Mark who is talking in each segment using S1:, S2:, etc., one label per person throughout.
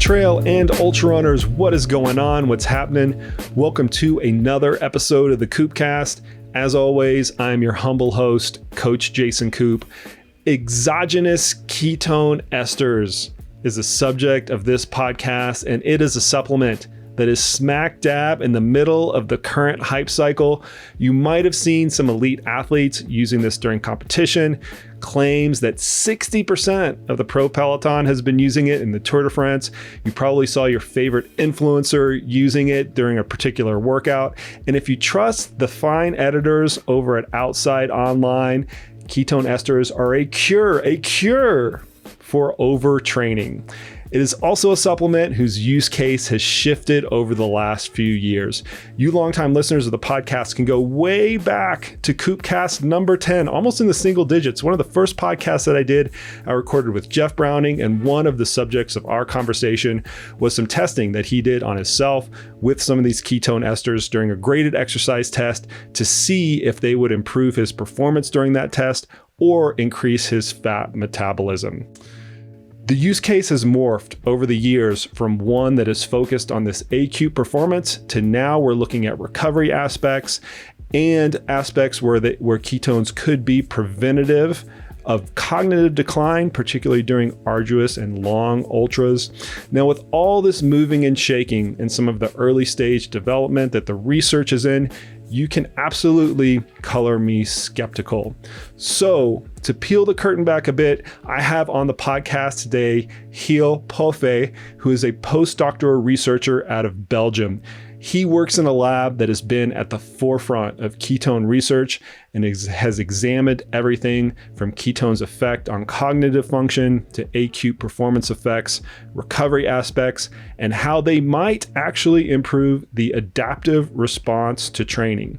S1: Trail and ultra runners, what is going on? What's happening? Welcome to another episode of the KoopCast. As always, I'm your humble host, Coach Jason Koop. Exogenous ketone esters is the subject of this podcast, and it is a supplement that is smack dab in the middle of the current hype cycle. You might have seen some elite athletes using this during competition. Claims that 60% of the pro peloton has been using it in the Tour de France. You probably saw your favorite influencer using it during a particular workout. And if you trust the fine editors over at Outside Online, ketone esters are a cure for overtraining. It is also a supplement whose use case has shifted over the last few years. You longtime listeners of the podcast can go way back to KoopCast number 10, almost in the single digits. One of the first podcasts that I did, I recorded with Jeff Browning, and one of the subjects of our conversation was some testing that he did on himself with some of these ketone esters during a graded exercise test to see if they would improve his performance during that test or increase his fat metabolism. The use case has morphed over the years from one that is focused on this acute performance to now we're looking at recovery aspects and aspects where ketones could be preventative of cognitive decline, particularly during arduous and long ultras. Now, with all this moving and shaking in some of the early stage development that the research is in, you can absolutely color me skeptical. So to peel the curtain back a bit, I have on the podcast today, Chiel Poffe, who is a postdoctoral researcher out of Belgium. He works in a lab that has been at the forefront of ketone research and has examined everything from ketones' effect on cognitive function to acute performance effects, recovery aspects, and how they might actually improve the adaptive response to training.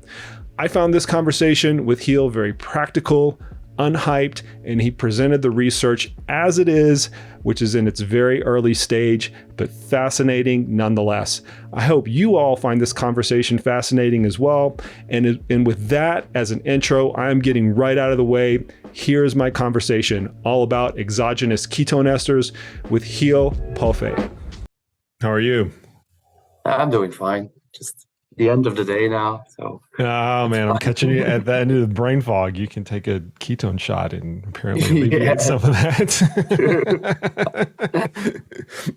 S1: I found this conversation with Chiel very practical, unhyped, and he presented the research as it is, which is in its very early stage, but fascinating nonetheless. I hope you all find this conversation fascinating as well. And with that as an intro, I'm getting right out of the way. Here's my conversation all about exogenous ketone esters with Chiel Poffe. How are you?
S2: I'm doing fine. Just the end of the day now. So
S1: oh man, I'm catching you at the end of the brain fog. You can take a ketone shot and apparently alleviate some of that.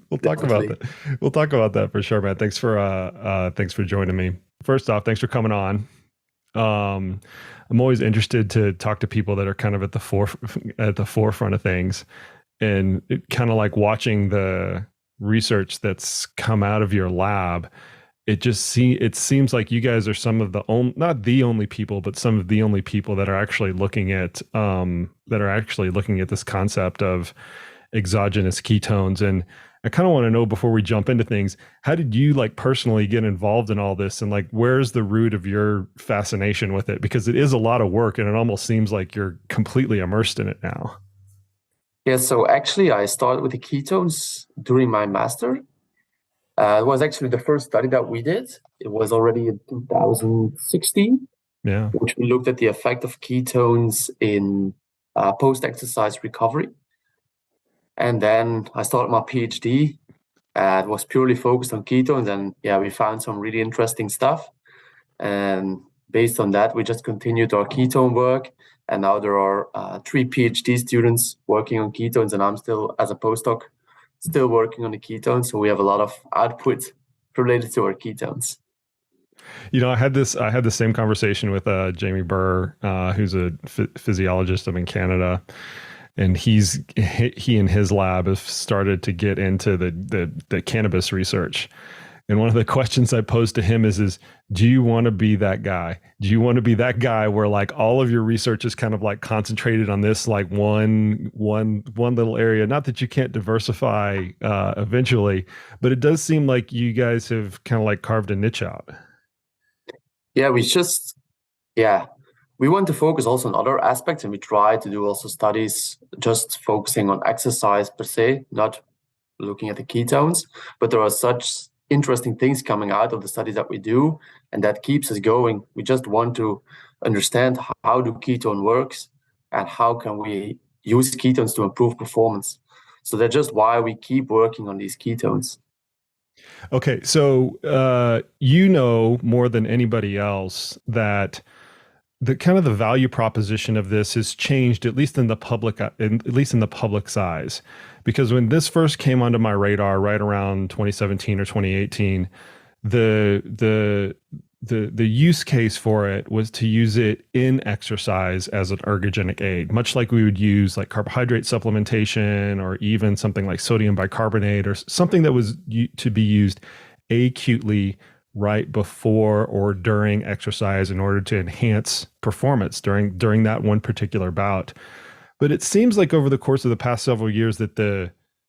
S1: We'll talk about that. We'll talk about that for sure, man. Thanks for joining me. First off, thanks for coming on. I'm always interested to talk to people that are kind of at the forefront of things, and kind of like watching the research that's come out of your lab. It seems like you guys are some of the not the only people, but some of the only people that are actually looking at this concept of exogenous ketones. And I kind of want to know, before we jump into things, how did you personally get involved in all this, and where's the root of your fascination with it? Because it is a lot of work, and it almost seems like you're completely immersed in it now.
S2: Yeah. So actually, I started with the ketones during my master. It was actually the first study that we did. It was already in 2016, which we looked at the effect of ketones in post-exercise recovery. And then I started my PhD. It was purely focused on ketones, and we found some really interesting stuff. And based on that, we just continued our ketone work. And now there are 3 PhD students working on ketones, and I'm still, as a postdoc, still working on the ketones. So we have a lot of output related to our ketones.
S1: I had the same conversation with Jamie Burr, who's a physiologist up in Canada, and he and his lab have started to get into the cannabis research. And one of the questions I posed to him is do you want to be that guy? Do you want to be that guy where all of your research is kind of concentrated on this one little area? Not that you can't diversify eventually, but it does seem like you guys have kind of carved a niche out.
S2: Yeah, we want to focus also on other aspects, and we try to do also studies just focusing on exercise per se, not looking at the ketones, but there are such interesting things coming out of the studies that we do, and that keeps us going. We just want to understand how do ketone works and how can we use ketones to improve performance. So that's just why we keep working on these ketones.
S1: Okay, so you know more than anybody else that the kind of the value proposition of this has changed, at least in the public's eyes, because when this first came onto my radar, right around 2017 or 2018, the use case for it was to use it in exercise as an ergogenic aid, much like we would use like carbohydrate supplementation or even something like sodium bicarbonate or something that was to be used acutely right before or during exercise in order to enhance performance during that one particular bout. But it seems like over the course of the past several years that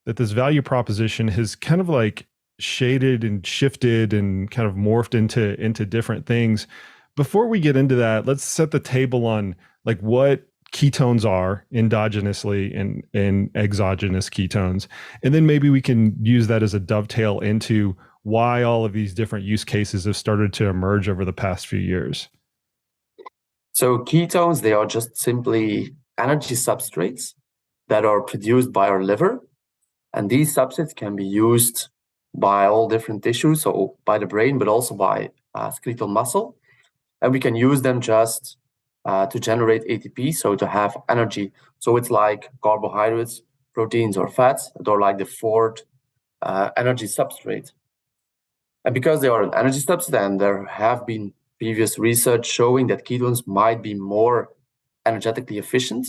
S1: this value proposition has kind of like shaded and shifted and kind of morphed into different things. Before we get into that, let's set the table on like what ketones are endogenously and exogenous ketones. And then maybe we can use that as a dovetail into why all of these different use cases have started to emerge over the past few years.
S2: So ketones, they are just simply energy substrates that are produced by our liver. And these substrates can be used by all different tissues, so by the brain, but also by skeletal muscle. And we can use them just to generate ATP, so to have energy. So it's like carbohydrates, proteins, or fats that are like the fourth energy substrate. And because they are an energy substrate, and there have been previous research showing that ketones might be more energetically efficient,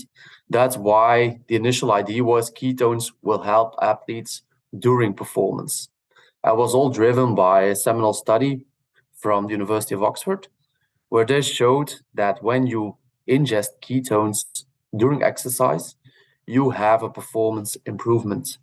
S2: that's why the initial idea was ketones will help athletes during performance. It was all driven by a seminal study from the University of Oxford, where they showed that when you ingest ketones during exercise, you have a performance improvement.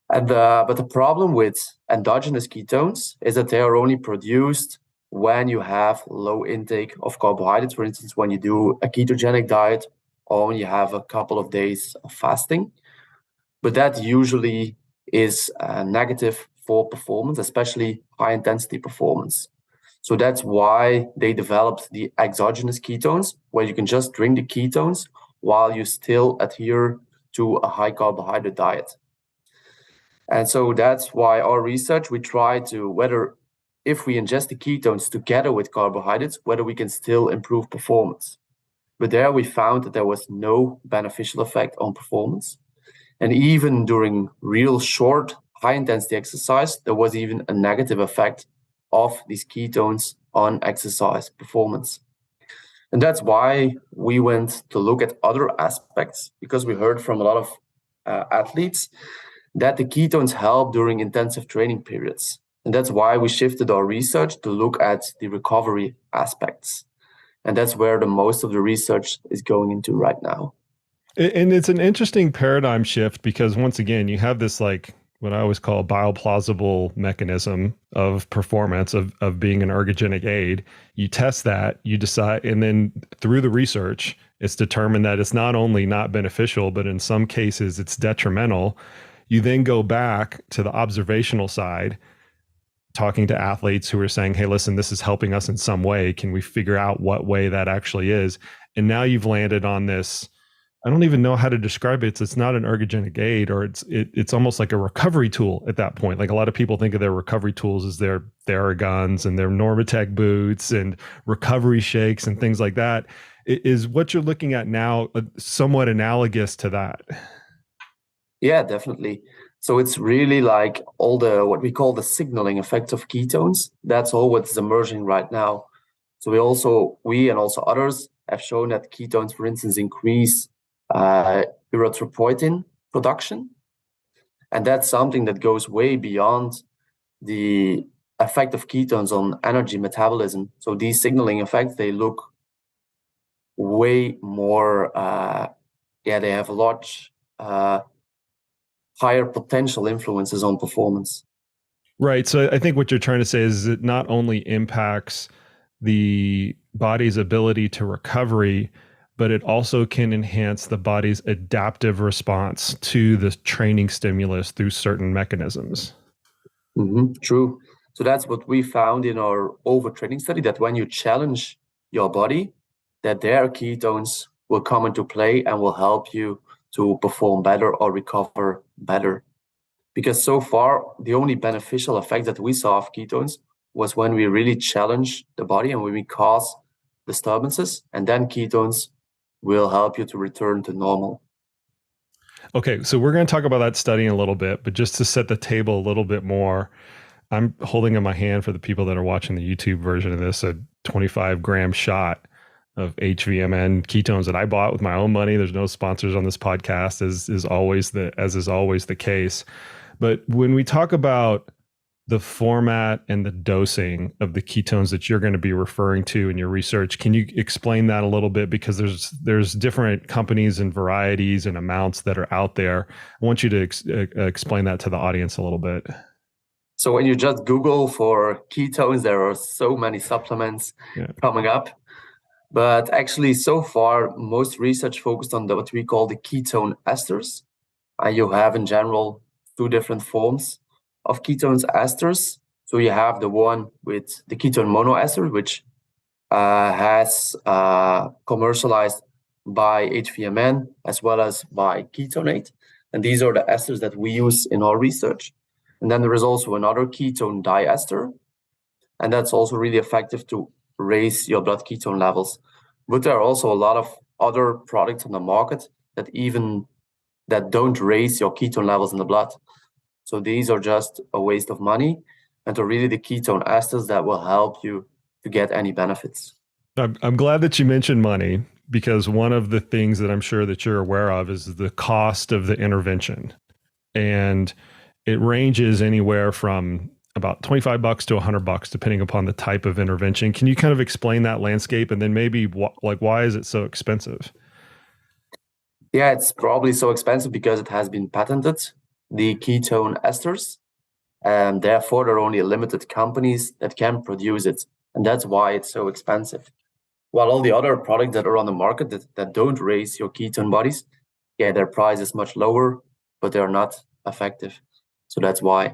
S2: But the problem with endogenous ketones is that they are only produced when you have low intake of carbohydrates, for instance, when you do a ketogenic diet or when you have a couple of days of fasting. But that usually is negative for performance, especially high intensity performance. So that's why they developed the exogenous ketones, where you can just drink the ketones while you still adhere to a high carbohydrate diet. And so that's why our research, we try to whether if we ingest the ketones together with carbohydrates, whether we can still improve performance. But there we found that there was no beneficial effect on performance. And even during real short, high-intensity exercise, there was even a negative effect of these ketones on exercise performance. And that's why we went to look at other aspects, because we heard from a lot of athletes that the ketones help during intensive training periods. And that's why we shifted our research to look at the recovery aspects. And that's where the most of the research is going into right now.
S1: And it's an interesting paradigm shift because once again, you have this like what I always call bioplausible mechanism of performance of being an ergogenic aid. You test that, you decide, and then through the research, it's determined that it's not only not beneficial, but in some cases it's detrimental. You then go back to the observational side, talking to athletes who are saying, hey, listen, this is helping us in some way. Can we figure out what way that actually is? And now you've landed on this, I don't even know how to describe it. It's not an ergogenic aid, or it's almost like a recovery tool at that point. Like a lot of people think of their recovery tools as their Theraguns and their Normatec boots and recovery shakes and things like that. Is what you're looking at now somewhat analogous to that?
S2: Yeah, definitely. So it's really like all the what we call the signaling effects of ketones. That's all what's emerging right now. So we and also others have shown that ketones, for instance, increase erythropoietin production. And that's something that goes way beyond the effect of ketones on energy metabolism. So these signaling effects, they look way more, they have a lot higher potential influences on performance.
S1: Right. So I think what you're trying to say is it not only impacts the body's ability to recovery, but it also can enhance the body's adaptive response to the training stimulus through certain mechanisms.
S2: True. So that's what we found in our overtraining study, that when you challenge your body, that their ketones will come into play and will help you to perform better or recover better. Because so far, the only beneficial effect that we saw of ketones was when we really challenge the body and when we cause disturbances, and then ketones will help you to return to normal.
S1: Okay, so we're going to talk about that study in a little bit, but just to set the table a little bit more, I'm holding in my hand for the people that are watching the YouTube version of this, a 25-gram shot of HVMN ketones that I bought with my own money. There's no sponsors on this podcast, as is always the case. But when we talk about the format and the dosing of the ketones that you're going to be referring to in your research, can you explain that a little bit? Because there's different companies and varieties and amounts that are out there. I want you to explain that to the audience a little bit.
S2: So when you just Google for ketones, there are so many supplements coming up. But actually, so far, most research focused on what we call the ketone esters. You have, in general, two different forms of ketones esters. So you have the one with the ketone monoester, which has commercialized by HVMN as well as by Ketonate. And these are the esters that we use in our research. And then there is also another ketone diester, and that's also really effective to raise your blood ketone levels. But there are also a lot of other products on the market that don't raise your ketone levels in the blood. So these are just a waste of money, and are really the ketone esters that will help you to get any benefits.
S1: I'm glad that you mentioned money, because one of the things that I'm sure that you're aware of is the cost of the intervention. And it ranges anywhere from about $25 to $100, depending upon the type of intervention. Can you kind of explain that landscape, and then maybe why is it so expensive?
S2: Yeah, it's probably so expensive because it has been patented, the ketone esters, and therefore there are only limited companies that can produce it, and that's why it's so expensive. While all the other products that are on the market that don't raise your ketone bodies, their price is much lower, but they're not effective. So that's why.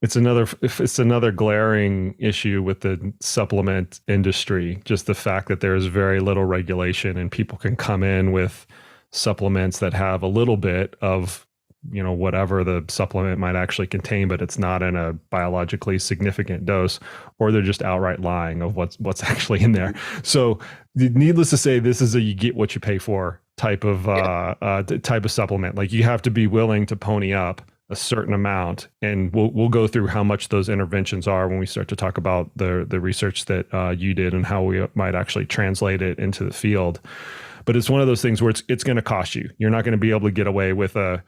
S1: It's another glaring issue with the supplement industry, just the fact that there is very little regulation and people can come in with supplements that have a little bit of, whatever the supplement might actually contain, but it's not in a biologically significant dose, or they're just outright lying of what's actually in there. So needless to say, this is a you get what you pay for type of supplement. Like, you have to be willing to pony up a certain amount, and we'll go through how much those interventions are when we start to talk about the research that you did and how we might actually translate it into the field. But it's one of those things where it's going to cost you. You're not going to be able to get away with a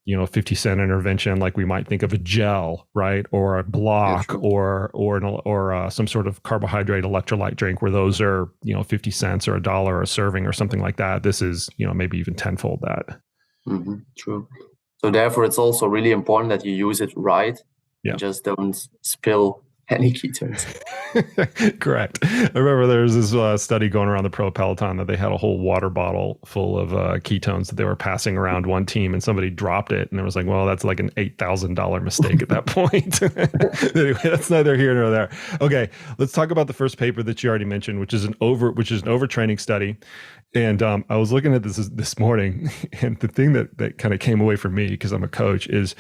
S1: 50-cent intervention like we might think of a gel, right, or a block, or some sort of carbohydrate electrolyte drink, where those are 50 cents or $1 a serving or something like that. This is maybe even tenfold that.
S2: Mm-hmm. True. So therefore, it's also really important that you use it right.
S1: Yeah.
S2: Just don't spill any ketones.
S1: Correct. I remember there was this study going around the pro Peloton that they had a whole water bottle full of ketones that they were passing around one team, and somebody dropped it, and it was like, well, that's like an $8,000 mistake at that point. Anyway, that's neither here nor there. Okay, let's talk about the first paper that you already mentioned, which is an overtraining study. And I was looking at this morning, and the thing that kind of came away from me, because I'm a coach, is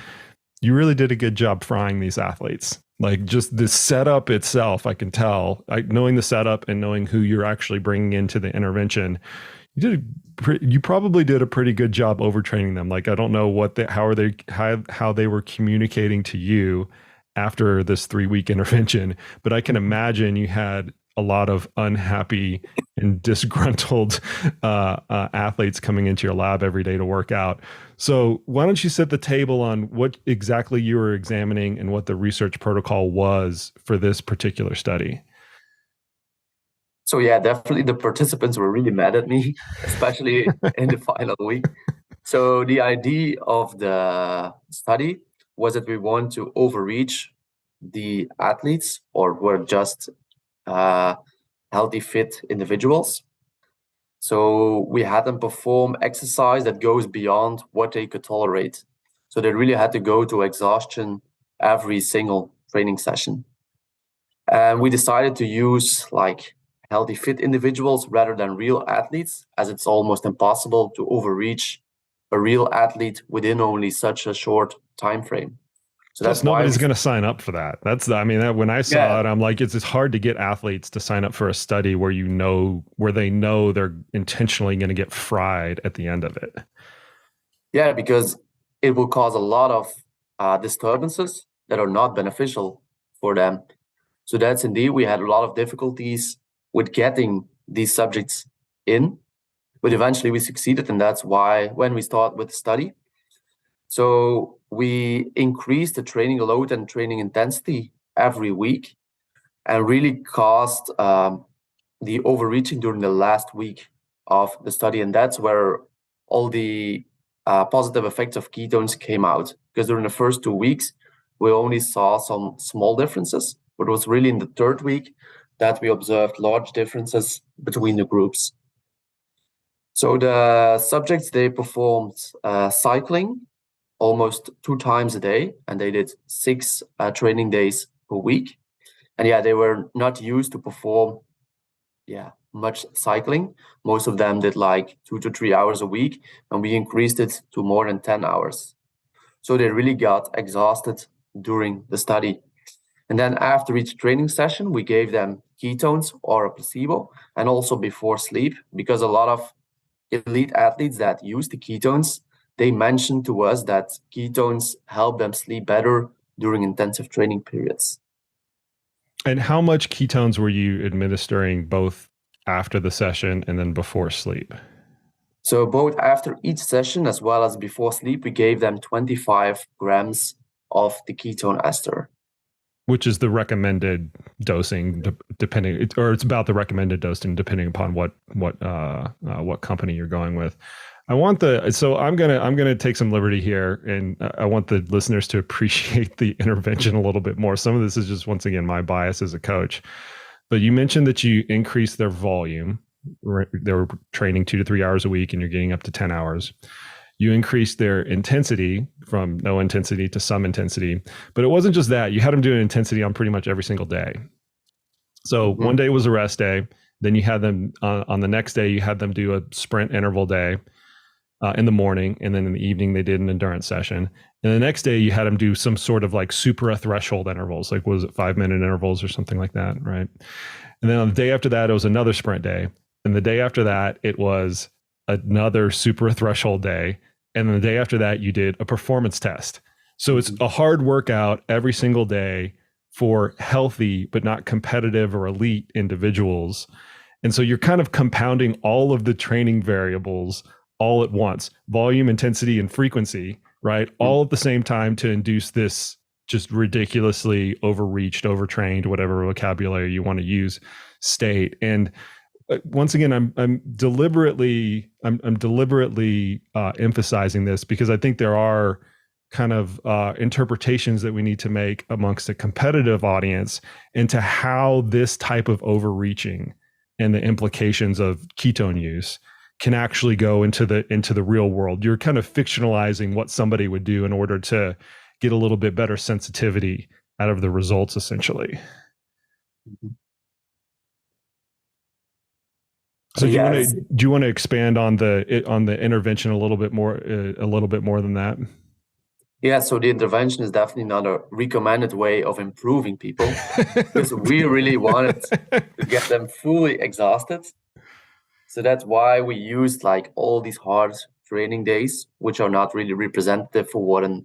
S1: you really did a good job frying these athletes. Like, just the setup itself, I can tell, knowing the setup and knowing who you're actually bringing into the intervention, you probably did a pretty good job overtraining them. Like, I don't know how they were communicating to you after this 3-week intervention, but I can imagine you had a lot of unhappy and disgruntled athletes coming into your lab every day to work out. So why don't you set the table on what exactly you were examining and what the research protocol was for this particular study?
S2: So yeah, definitely the participants were really mad at me, especially in the final week. So the idea of the study was that we want to overreach the athletes, or were just healthy, fit individuals. So we had them perform exercise that goes beyond what they could tolerate. So they really had to go to exhaustion every single training session. And we decided to use like healthy, fit individuals rather than real athletes, as it's almost impossible to overreach a real athlete within only such a short time frame.
S1: So that's nobody's going to sign up for that. When I saw it, I'm like, it's hard to get athletes to sign up for a study where they know they're intentionally going to get fried at the end of it.
S2: Yeah, because it will cause a lot of disturbances that are not beneficial for them. So that's indeed, we had a lot of difficulties with getting these subjects in, but eventually we succeeded. And that's why when we start with the study, so we increased the training load and training intensity every week and really caused the overreaching during the last week of the study. And that's where all the positive effects of ketones came out. Because during the first 2 weeks, we only saw some small differences, but it was really in the third week that we observed large differences between the groups. So the subjects, they performed cycling almost 2 times a day, and they did 6 training days per week. And they were not used to perform much cycling. Most of them did like 2 to 3 hours a week, and we increased it to more than 10 hours. So they really got exhausted during the study. And then after each training session, we gave them ketones or a placebo, and also before sleep, because a lot of elite athletes that use the ketones, they mentioned to us that ketones help them sleep better during intensive training periods.
S1: And how much ketones were you administering both after the session and then before sleep?
S2: So both after each session as well as before sleep, we gave them 25 grams of the ketone ester.
S1: Which is the recommended dosing, depending, or it's about the recommended dosing depending upon what company you're going with. So I'm gonna take some liberty here, and I want the listeners to appreciate the intervention a little bit more. Some of this is just, once again, my bias as a coach. But you mentioned that you increased their volume. They were training 2 to 3 hours a week, and you're getting up to 10 hours. You increased their intensity from no intensity to some intensity. But it wasn't just that. You had them doing intensity on pretty much every single day. So one day was a rest day. Then you had them on the next day, you had them do a sprint interval day in the morning. And then in the evening, they did an endurance session. And the next day, you had them do some sort of like supra threshold intervals. Like, was it 5-minute intervals or something like that? Right. And then on the day after that, it was another sprint day. And the day after that, it was another supra threshold day. And then the day after that, you did a performance test. So it's a hard workout every single day for healthy, but not competitive or elite individuals. And so you're kind of compounding all of the training variables all at once, volume, intensity, and frequency, right? All at the same time to induce this just ridiculously overreached, overtrained, whatever vocabulary you want to use, state. And once again, I'm deliberately emphasizing this because I think there are kind of interpretations that we need to make amongst a competitive audience into how this type of overreaching and the implications of ketone use can actually go into the real world. You're kind of fictionalizing what somebody would do in order to get a little bit better sensitivity out of the results, essentially. So do you want to expand on the intervention a little bit more than that?
S2: Yeah, so the intervention is definitely not a recommended way of improving people because we really wanted to get them fully exhausted. So that's why we used like all these hard training days, which are not really representative for what a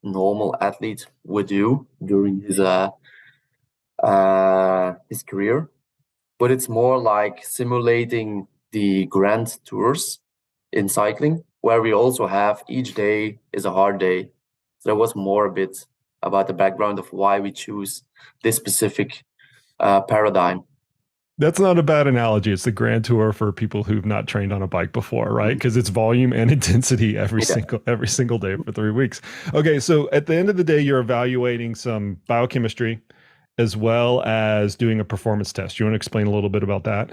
S2: normal athlete would do during his career. But it's more like simulating the grand tours in cycling, where we also have each day is a hard day. So that was more a bit about the background of why we choose this specific paradigm.
S1: That's not a bad analogy. It's the grand tour for people who've not trained on a bike before, right? Because it's volume and intensity every single day for 3 weeks. Okay, so at the end of the day, you're evaluating some biochemistry as well as doing a performance test. You want to explain a little bit about that?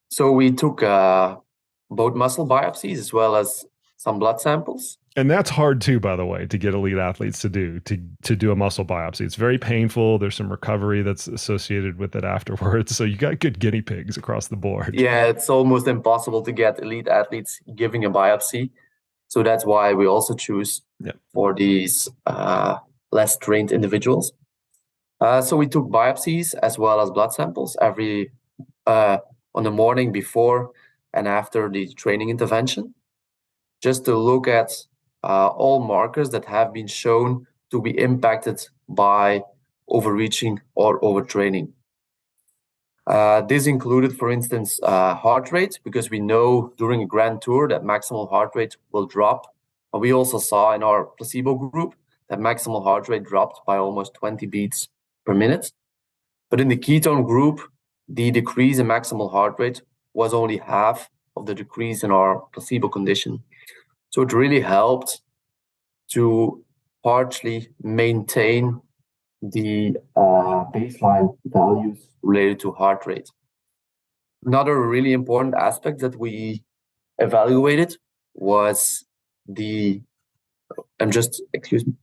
S2: So we took both muscle biopsies as well as some blood samples.
S1: And that's hard too, by the way, to get elite athletes to do a muscle biopsy. It's very painful. There's some recovery that's associated with it afterwards. So you got good guinea pigs across the board.
S2: Yeah, it's almost impossible to get elite athletes giving a biopsy. So that's why we also choose for these less trained individuals. So we took biopsies as well as blood samples every on the morning before and after the training intervention, just to look at all markers that have been shown to be impacted by overreaching or overtraining. This included, for instance, heart rate, because we know during a grand tour that maximal heart rate will drop. But we also saw in our placebo group that maximal heart rate dropped by almost 20 beats per minute. But in the ketone group, the decrease in maximal heart rate was only half of the decrease in our placebo condition. So it really helped to partially maintain the baseline values related to heart rate. Another really important aspect that we evaluated was excuse me.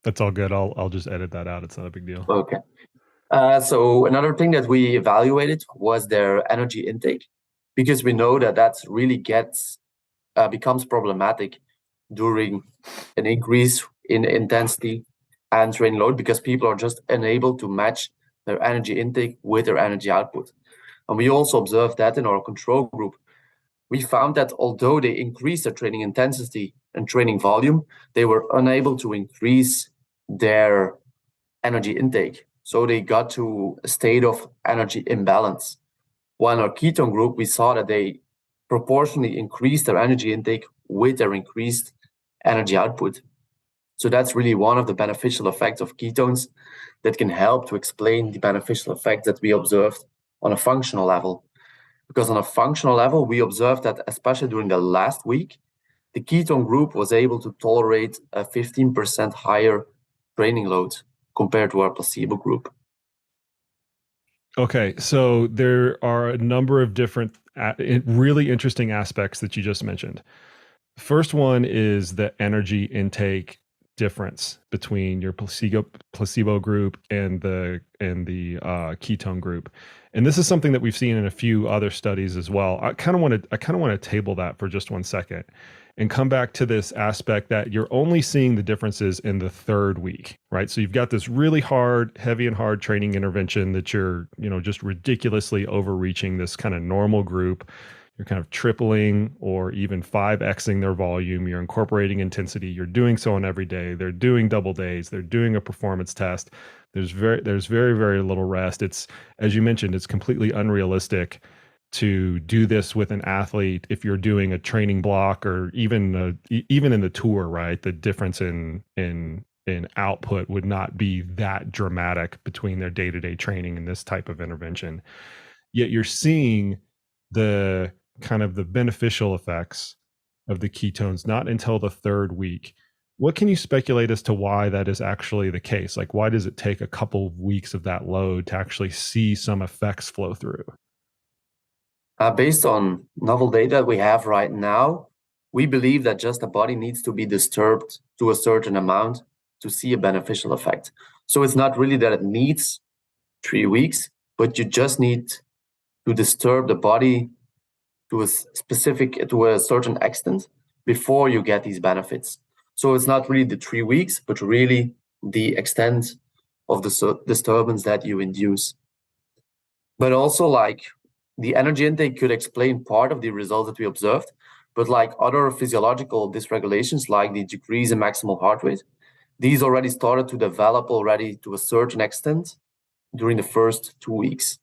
S1: That's all good. I'll just edit that out. It's not a big deal.
S2: Okay. So another thing that we evaluated was their energy intake, because we know that really becomes problematic during an increase in intensity and training load, because people are just unable to match their energy intake with their energy output. And we also observed that in our control group. We found that although they increased their training intensity and training volume, they were unable to increase their energy intake. So they got to a state of energy imbalance. While in our ketone group, we saw that they proportionally increased their energy intake with their increased energy output. So that's really one of the beneficial effects of ketones that can help to explain the beneficial effects that we observed on a functional level. Because on a functional level, we observed that especially during the last week, the ketone group was able to tolerate a 15% higher training load compared to our placebo group.
S1: Okay, so there are a number of different really interesting aspects that you just mentioned. First one is the energy intake difference between your placebo group and the ketone group, and this is something that we've seen in a few other studies as well. I kind of want to table that for just 1 second and come back to this aspect that you're only seeing the differences in the third week, right? So you've got this really heavy and hard training intervention that you're, just ridiculously overreaching this kind of normal group. You're kind of tripling or even 5xing their volume. You're incorporating intensity. You're doing so on every day. They're doing double days. They're doing a performance test. There's very, very little rest. It's, as you mentioned, it's completely unrealistic to do this with an athlete if you're doing a training block or even in the tour, right? The difference in output would not be that dramatic between their day-to-day training and this type of intervention. Yet you're seeing the kind of the beneficial effects of the ketones not until the third week. What can you speculate as to why that is actually the case? Like, why does it take a couple of weeks of that load to actually see some effects flow through?
S2: Based on novel data we have right now, we believe that just the body needs to be disturbed to a certain amount to see a beneficial effect. So it's not really that it needs 3 weeks, but you just need to disturb the body to a certain extent before you get these benefits. So it's not really the 3 weeks, but really the extent of the disturbance that you induce. But also, like, the energy intake could explain part of the results that we observed, but like other physiological dysregulations, like the decrease in maximal heart rate, these already started to develop already to a certain extent during the first 2 weeks.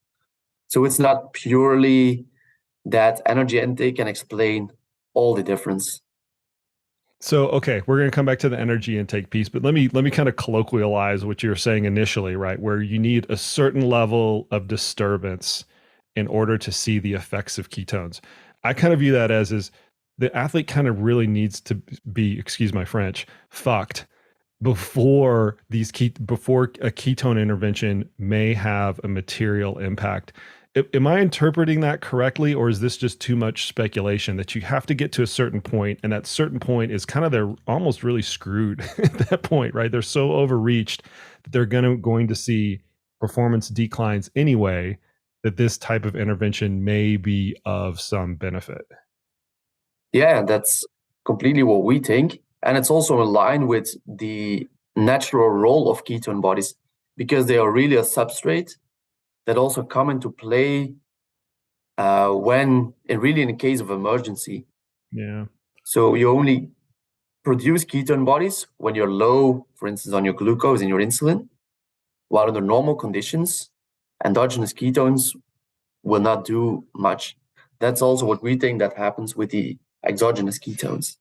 S2: So it's not purely that energy intake can explain all the difference.
S1: So, okay, we're going to come back to the energy intake piece, but let me kind of colloquialize what you were saying initially, right? Where you need a certain level of disturbance in order to see the effects of ketones. I kind of view that as is the athlete kind of really needs to be, excuse my French, fucked before a ketone intervention may have a material impact. Am I interpreting that correctly, or is this just too much speculation that you have to get to a certain point, and that certain point is kind of they're almost really screwed at that point, right? They're so overreached that they're going to see performance declines anyway, that this type of intervention may be of some benefit.
S2: Yeah, that's completely what we think. And it's also in line with the natural role of ketone bodies, because they are really a substrate that also come into play when, and really in a case of emergency.
S1: Yeah.
S2: So you only produce ketone bodies when you're low, for instance, on your glucose and your insulin, while under normal conditions, endogenous ketones will not do much. That's also what we think that happens with the exogenous ketones.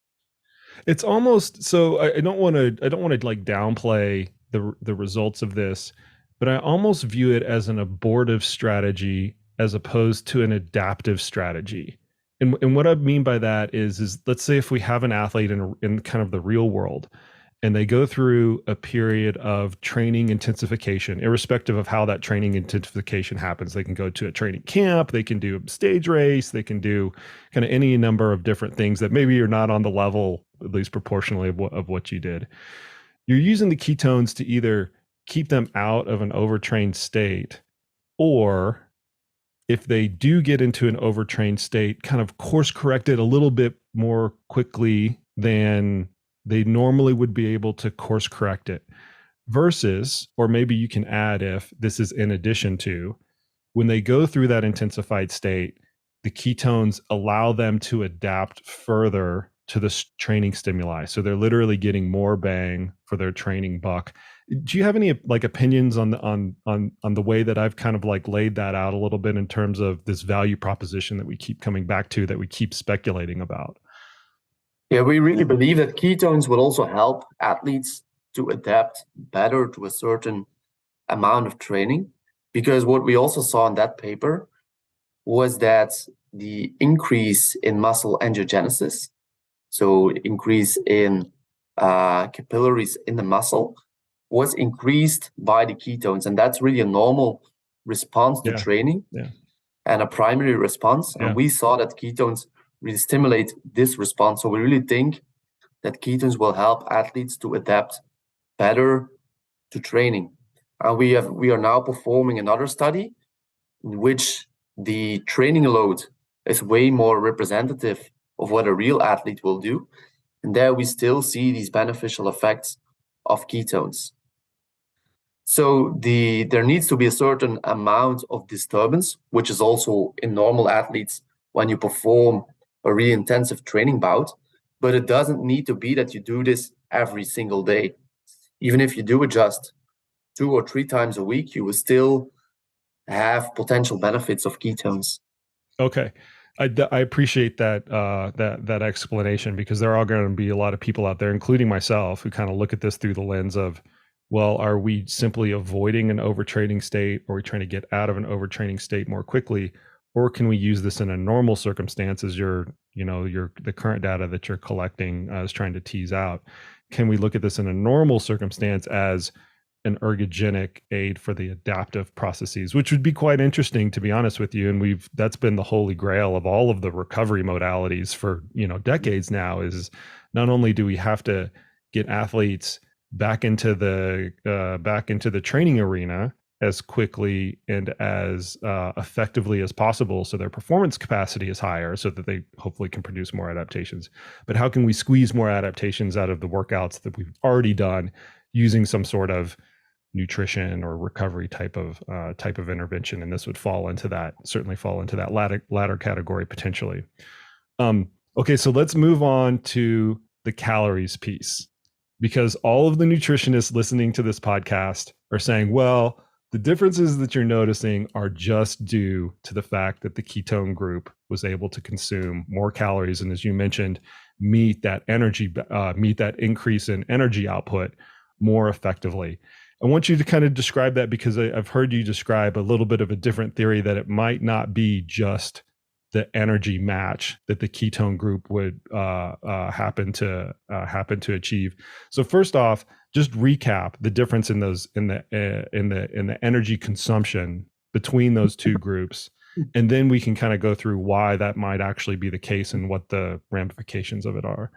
S1: It's almost so. I don't want to like downplay the results of this, but I almost view it as an abortive strategy as opposed to an adaptive strategy. And what I mean by that is let's say if we have an athlete in kind of the real world, and they go through a period of training intensification, irrespective of how that training intensification happens. They can go to a training camp, they can do a stage race, they can do kind of any number of different things that maybe you're not on the level, at least proportionally, of what you did. You're using the ketones to either keep them out of an overtrained state, or if they do get into an overtrained state, kind of course correct it a little bit more quickly than they normally would be able to course correct it, versus, or maybe you can add, if this is in addition to, when they go through that intensified state, the ketones allow them to adapt further to the training stimuli. So they're literally getting more bang for their training buck. Do you have any like opinions on the way that I've kind of like laid that out a little bit in terms of this value proposition that we keep coming back to, that we keep speculating about?
S2: Yeah, we really believe that ketones will also help athletes to adapt better to a certain amount of training, because what we also saw in that paper was that the increase in muscle angiogenesis, so increase in capillaries in the muscle, was increased by the ketones. And that's really a normal response to training and a primary response. And we saw that ketones really stimulate this response. So we really think that ketones will help athletes to adapt better to training. We are now performing another study in which the training load is way more representative of what a real athlete will do. And there we still see these beneficial effects of ketones. So there needs to be a certain amount of disturbance, which is also in normal athletes when you perform a really intensive training bout, but it doesn't need to be that you do this every single day. Even if you do adjust 2 or 3 times a week, you will still have potential benefits of ketones.
S1: Okay. I appreciate that explanation, because there are going to be a lot of people out there, including myself, who kind of look at this through the lens of, well, are we simply avoiding an overtraining state, or are we trying to get out of an overtraining state more quickly? Or can we use this in a normal circumstance, as the current data that you're collecting is trying to tease out? Can we look at this in a normal circumstance as an ergogenic aid for the adaptive processes, which would be quite interesting, to be honest with you. And that's been the holy grail of all of the recovery modalities for, decades now, is not only do we have to get athletes back into the training arena as quickly and as effectively as possible, so their performance capacity is higher, so that they hopefully can produce more adaptations. But how can we squeeze more adaptations out of the workouts that we've already done using some sort of nutrition or recovery type of intervention? And this would certainly fall into that latter category potentially. Okay, so let's move on to the calories piece, because all of the nutritionists listening to this podcast are saying, well, the differences that you're noticing are just due to the fact that the ketone group was able to consume more calories, and, as you mentioned, meet that increase in energy output more effectively. I want you to kind of describe that, because I've heard you describe a little bit of a different theory, that it might not be just the energy match that the ketone group would happen to achieve. So first off, just recap the difference in the energy consumption between those two groups, and then we can kind of go through why that might actually be the case and what the ramifications of it are.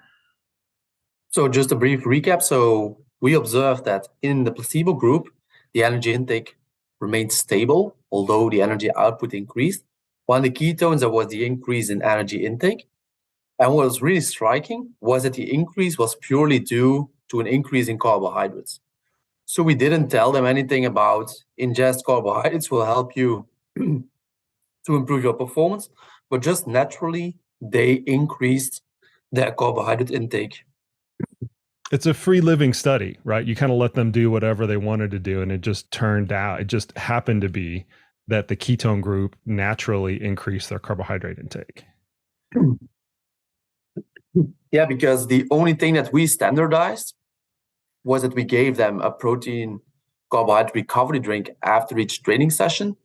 S2: So just a brief recap. So we observed that in the placebo group, the energy intake remained stable, although the energy output increased. While the ketones, there was the increase in energy intake. And what was really striking was that the increase was purely due to an increase in carbohydrates. So we didn't tell them anything about ingest carbohydrates will help you to improve your performance, but just naturally they increased their carbohydrate intake.
S1: It's a free living study, right? You kind of let them do whatever they wanted to do, and it just happened to be that the ketone group naturally increased their carbohydrate intake.
S2: Yeah, because the only thing that we standardized was that we gave them a protein carbohydrate recovery drink after each training session.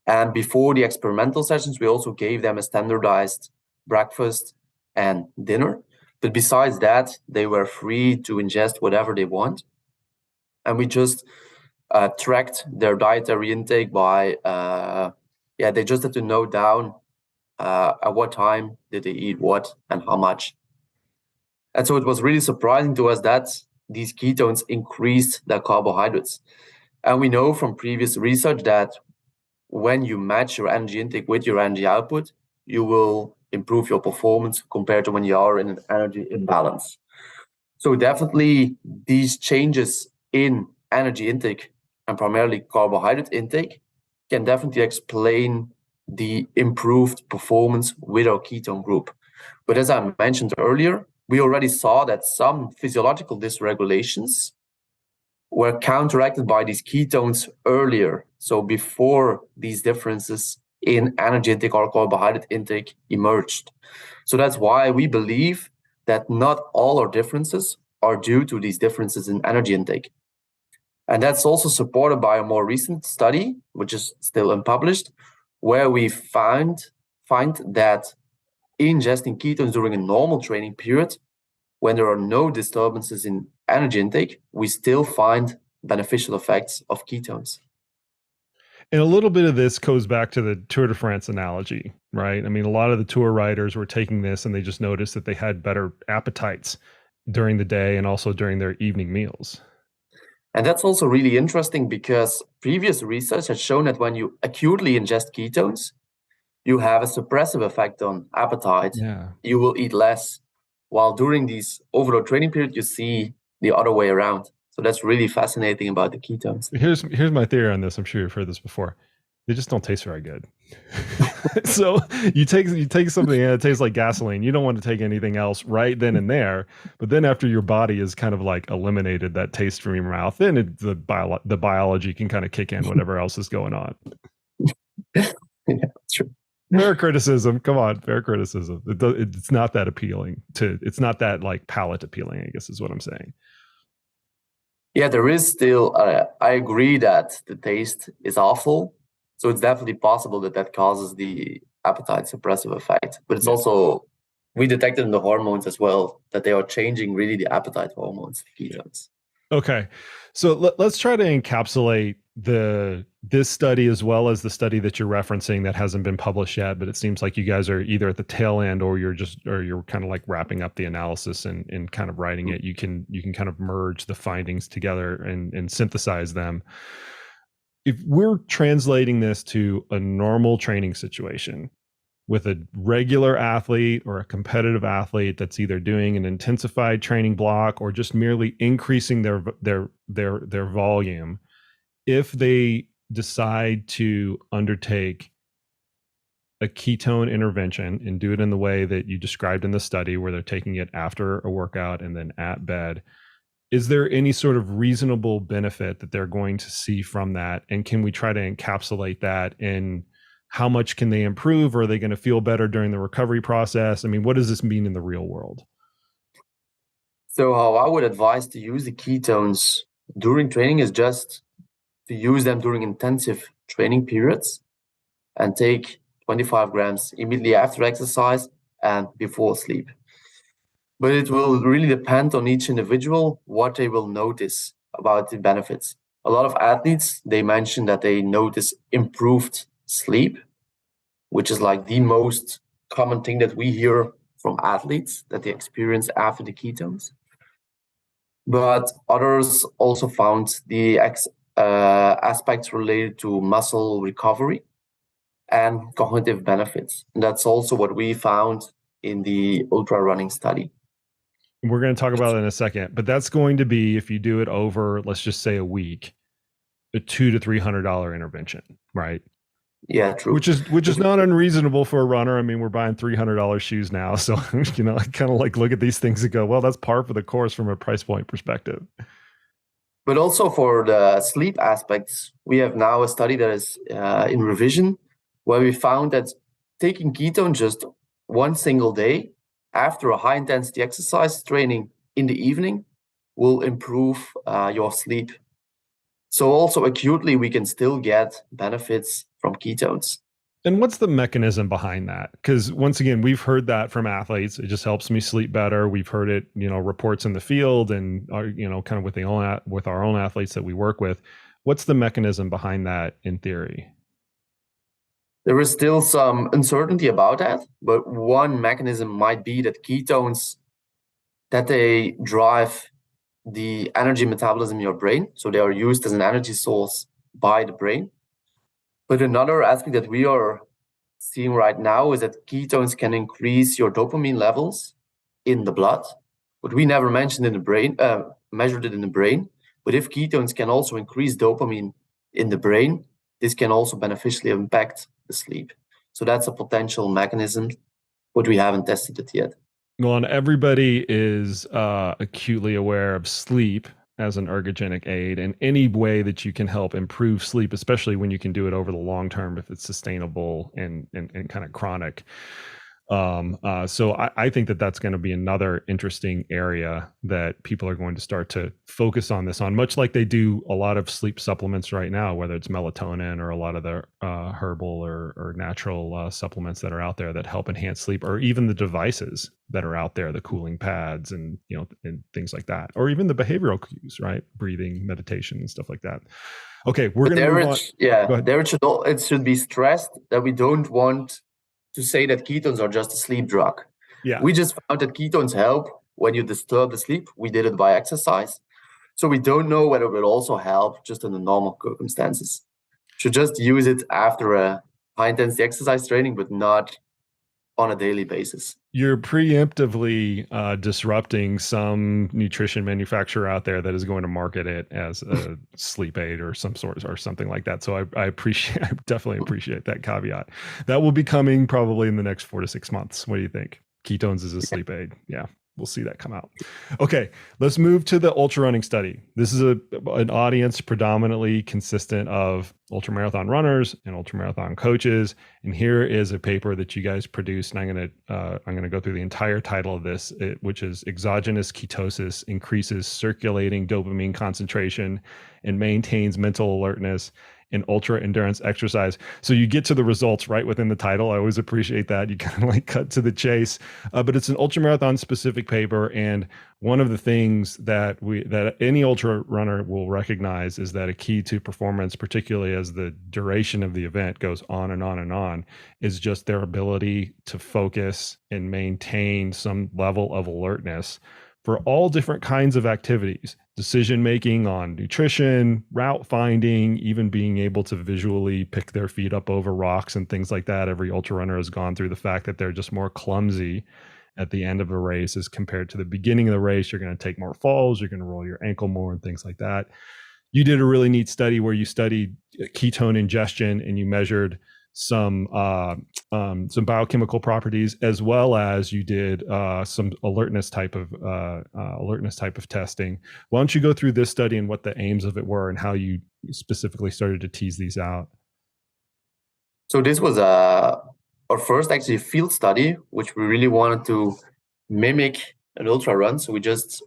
S2: And before the experimental sessions, we also gave them a standardized breakfast and dinner. But besides that, they were free to ingest whatever they want. And we just tracked their dietary intake by, they just had to note down at what time did they eat what and how much. And so it was really surprising to us that these ketones increased their carbohydrates. And we know from previous research that when you match your energy intake with your energy output, you will improve your performance compared to when you are in an energy imbalance. So definitely these changes in energy intake and primarily carbohydrate intake can definitely explain the improved performance with our ketone group. But as I mentioned earlier, we already saw that some physiological dysregulations were counteracted by these ketones earlier. So before these differences in energy intake or carbohydrate intake emerged. So that's why we believe that not all our differences are due to these differences in energy intake. And that's also supported by a more recent study, which is still unpublished, where we find that ingesting ketones during a normal training period, when there are no disturbances in energy intake, we still find beneficial effects of ketones.
S1: And a little bit of this goes back to the Tour de France analogy, right? I mean, a lot of the tour riders were taking this and they just noticed that they had better appetites during the day and also during their evening meals.
S2: And that's also really interesting because previous research has shown that when you acutely ingest ketones, you have a suppressive effect on appetite.
S1: Yeah.
S2: You will eat less, while during these overload training period, you see the other way around. So that's really fascinating about the ketones.
S1: Here's my theory on this. I'm sure you've heard this before. They just don't taste very good. So you take something and it tastes like gasoline. You don't want to take anything else right then and there. But then after your body is kind of like eliminated that taste from your mouth, then the biology can kind of kick in whatever else is going on.
S2: Yeah, that's true.
S1: Fair criticism. Come on, fair criticism. It's not that appealing it's not that like palate appealing, I guess is what I'm saying.
S2: Yeah, there is still, I agree that the taste is awful. So it's definitely possible that causes the appetite suppressive effect. But it's also, we detected in the hormones as well, that they are changing really the appetite hormones, the ketones.
S1: Okay. So let's try to encapsulate this study as well as the study that you're referencing that hasn't been published yet, but it seems like you guys are either at the tail end or you're kind of like wrapping up the analysis and kind of writing it. You can kind of merge the findings together and synthesize them. If we're translating this to a normal training situation with a regular athlete or a competitive athlete that's either doing an intensified training block or just merely increasing their volume, if they decide to undertake a ketone intervention and do it in the way that you described in the study where they're taking it after a workout and then at bed, is there any sort of reasonable benefit that they're going to see from that? And can we try to encapsulate that in how much can they improve? Or are they going to feel better during the recovery process? I mean, what does this mean in the real world?
S2: So how I would advise to use the ketones during training is just to use them during intensive training periods and take 25 grams immediately after exercise and before sleep. But it will really depend on each individual what they will notice about the benefits. A lot of athletes, they mention that they notice improved sleep, which is like the most common thing that we hear from athletes that they experience after the ketones. But others also found the aspects related to muscle recovery and cognitive benefits. And that's also what we found in the ultra-running study.
S1: We're going to talk about it in a second, but that's going to be, if you do it over, let's just say a week, a $200 to $300 intervention, right?
S2: Yeah, true.
S1: Which is not unreasonable for a runner. I mean, we're buying $300 shoes now, so I kind of like look at these things and go, well, that's par for the course from a price point perspective.
S2: But also for the sleep aspects, we have now a study that is in revision, where we found that taking ketone just one single day after a high intensity exercise training in the evening will improve your sleep. So also acutely, we can still get benefits from ketones.
S1: And what's the mechanism behind that? Because once again, we've heard that from athletes. It just helps me sleep better. We've heard it, reports in the field and, kind of with our own athletes that we work with. What's the mechanism behind that in theory?
S2: There is still some uncertainty about that, but one mechanism might be that ketones, that they drive the energy metabolism in your brain. So they are used as an energy source by the brain. But another aspect that we are seeing right now is that ketones can increase your dopamine levels in the blood, but we never mentioned in the brain, measured it in the brain. But if ketones can also increase dopamine in the brain, this can also beneficially impact the sleep. So that's a potential mechanism, but we haven't tested it yet.
S1: Well, and everybody is acutely aware of sleep as an ergogenic aid, and any way that you can help improve sleep, especially when you can do it over the long term, if it's sustainable and kind of chronic. So I think that that's going to be another interesting area that people are going to start to focus on this on, much like they do a lot of sleep supplements right now, whether it's melatonin or a lot of the herbal or natural supplements that are out there that help enhance sleep, or even the devices that are out there, the cooling pads and and things like that, or even the behavioral cues, right? Breathing, meditation, and stuff like that. Okay, we're going to move on.
S2: Yeah, it should be stressed that we don't want to say that ketones are just a sleep drug.
S1: Yeah.
S2: We just found that ketones help when you disturb the sleep. We did it by exercise. So we don't know whether it will also help just in the normal circumstances. Should just use it after a high intensity exercise training, but not on a daily basis.
S1: You're preemptively disrupting some nutrition manufacturer out there that is going to market it as a sleep aid or some sort or something like that. So I definitely appreciate that caveat. That will be coming probably in the next 4 to 6 months. What do you think? Ketones is a sleep aid. Yeah. We'll see that come out. Okay, let's move to the ultrarunning study. This is an audience predominantly consistent of ultramarathon runners and ultramarathon coaches. And here is a paper that you guys produced, and I'm gonna go through the entire title of this, which is "Exogenous Ketosis Increases Circulating Dopamine Concentration and Maintains Mental Alertness in ultra endurance exercise." So you get to the results right within the title. I always appreciate that. You kind of like cut to the chase, but it's an ultramarathon specific paper. And one of the things that any ultra runner will recognize is that a key to performance, particularly as the duration of the event goes on and on and on, is just their ability to focus and maintain some level of alertness for all different kinds of activities, decision-making on nutrition, route finding, even being able to visually pick their feet up over rocks and things like that. Every ultra runner has gone through the fact that they're just more clumsy at the end of a race as compared to the beginning of the race. You're going to take more falls, you're going to roll your ankle more and things like that. You did a really neat study where you studied ketone ingestion and you measured some biochemical properties, as well as you did some alertness type of testing. Why don't you go through this study and what the aims of it were and how you specifically started to tease these out?
S2: So this was our first actually field study, which we really wanted to mimic an ultra run. So we just